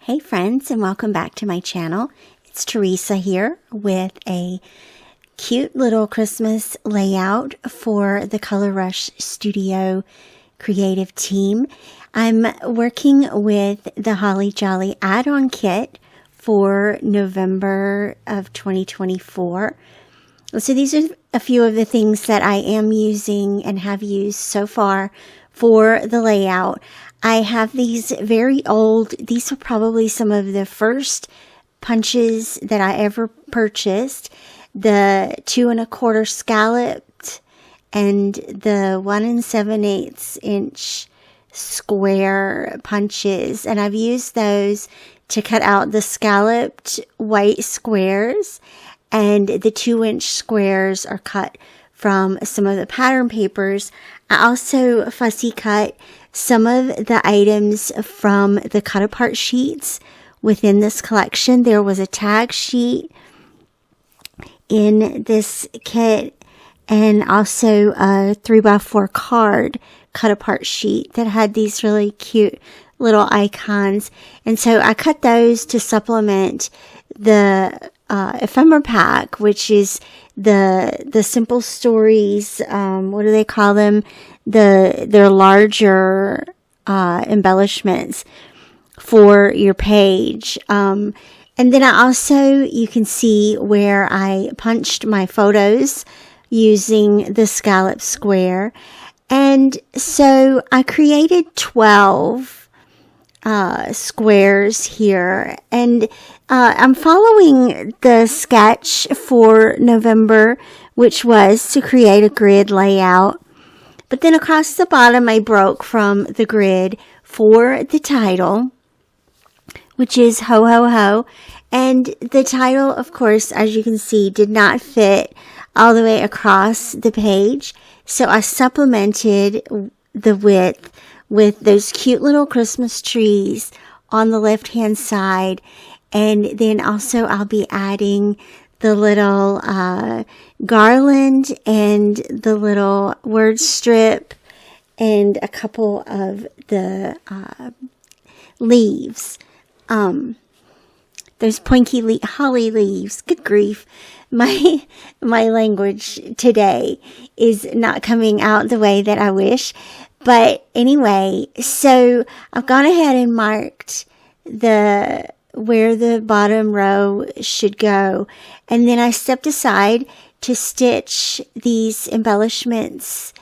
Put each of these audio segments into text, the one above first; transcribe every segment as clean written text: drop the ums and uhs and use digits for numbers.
Hey friends, and welcome back to my channel. It's Teresa here with a cute little Christmas layout for the Color Rush Studio creative team. I'm working with the Holly Jolly add-on kit for November of 2024. So these are a few of the things that I am using and have used so far for the layout. I have these very old, these are probably some of the first punches that I ever purchased. The 2 1/4 scalloped and the 1 7/8 inch square punches. And I've used those to cut out the scalloped white squares, and the 2-inch squares are cut from some of the pattern papers. I also fussy cut some of the items from the cut apart sheets within this collection. There was a tag sheet in this kit and also a 3x4 card cut apart sheet that had these really cute little icons. And so I cut those to supplement the ephemera pack, which is the Simple Stories, what do they call them? Their larger embellishments for your page. And then I also, you can see where I punched my photos using the scallop square. And so I created 12 squares here, and I'm following the sketch for November, which was to create a grid layout. But then across the bottom, I broke from the grid for the title, which is Ho Ho Ho. And the title, of course, as you can see, did not fit all the way across the page. So I supplemented the width with those cute little Christmas trees on the left-hand side. And then also I'll be adding the little garland and the little word strip and a couple of the leaves. Those pointy holly leaves. Good grief. My language today is not coming out the way that I wish. But anyway, so I've gone ahead and marked where the bottom row should go. And then I stepped aside to stitch these embellishments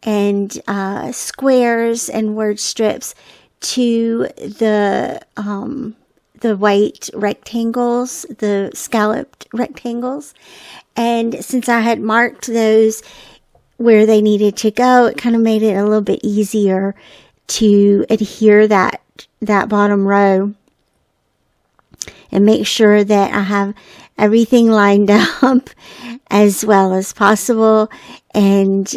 and squares and word strips to the white rectangles, the scalloped rectangles. And since I had marked those where they needed to go, it kind of made it a little bit easier to adhere that bottom row and make sure that I have everything lined up as well as possible, and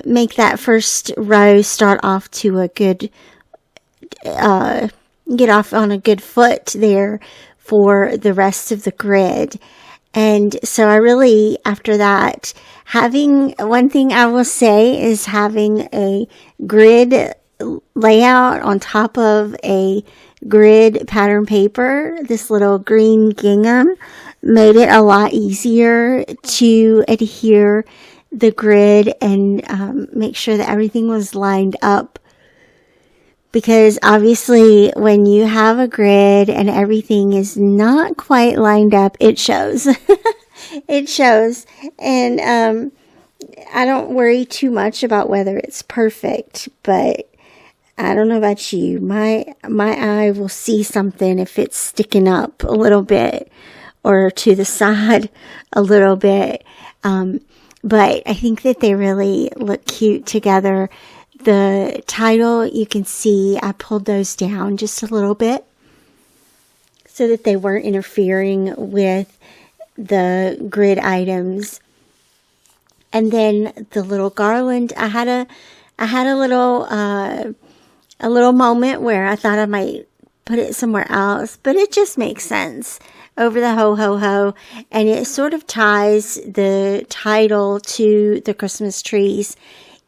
make that first row start off to a good, get off on a good foot there for the rest of the grid. And so I really, after that, one thing I will say is having a grid layout on top of a grid pattern paper, this little green gingham, made it a lot easier to adhere the grid and make sure that everything was lined up. Because obviously when you have a grid and everything is not quite lined up, it shows. It shows. And I don't worry too much about whether it's perfect, but I don't know about you. My eye will see something if it's sticking up a little bit or to the side a little bit. But I think that they really look cute together. The title, you can see I pulled those down just a little bit so that they weren't interfering with the grid items. And then the little garland, I had a little moment where I thought I might put it somewhere else, but it just makes sense over the ho ho ho, and it sort of ties the title to the Christmas trees,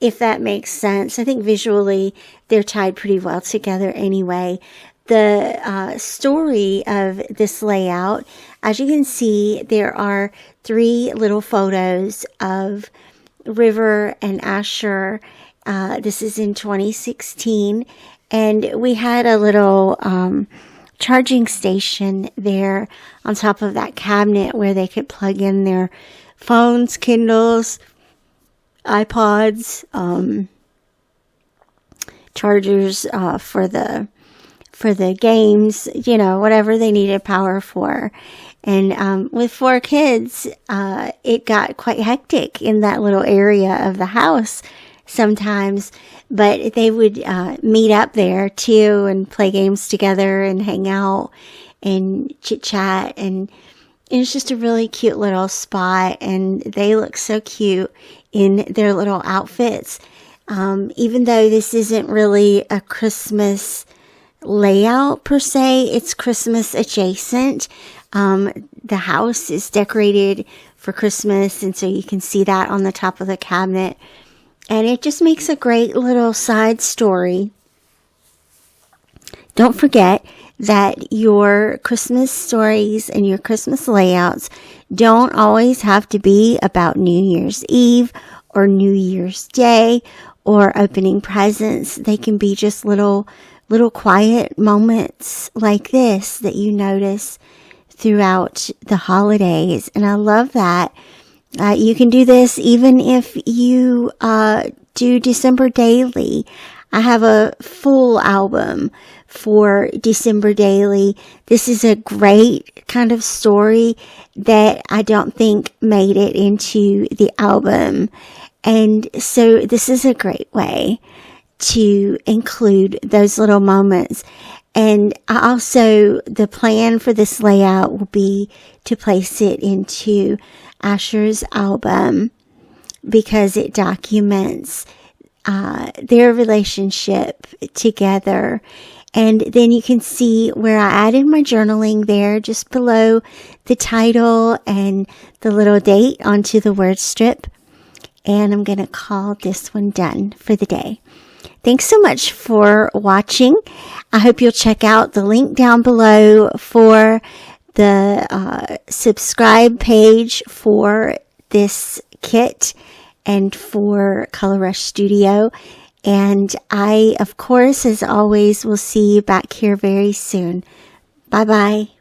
if that makes sense. I think visually they're tied pretty well together anyway. the story of this layout, as you can see, there are 3 little photos of River and Asher. This is in 2016, and we had a little charging station there on top of that cabinet where they could plug in their phones, Kindles, iPods, chargers for the games, whatever they needed power for. And with 4 kids, it got quite hectic in that little area of the house sometimes. But they would meet up there too and play games together and hang out and chit-chat. And it's just a really cute little spot. And they look so cute in their little outfits. Even though this isn't really a Christmas layout per se, it's Christmas adjacent. The house is decorated for Christmas, and so you can see that on the top of the cabinet. And it just makes a great little side story. Don't forget that your Christmas stories and your Christmas layouts don't always have to be about New Year's Eve or New Year's Day or opening presents. They can be just little quiet moments like this that you notice throughout the holidays. And I love that. You can do this even if you do December Daily. I have a full album for December Daily. This is a great kind of story that I don't think made it into the album. And so this is a great way to include those little moments. And the plan for this layout will be to place it into Asher's album because it documents their relationship together. And then you can see where I added my journaling there just below the title and the little date onto the word strip. And I'm going to call this one done for the day. Thanks so much for watching. I hope you'll check out the link down below for the subscribe page for this kit and for Color Rush Studio. And I, of course, as always, will see you back here very soon. Bye-bye.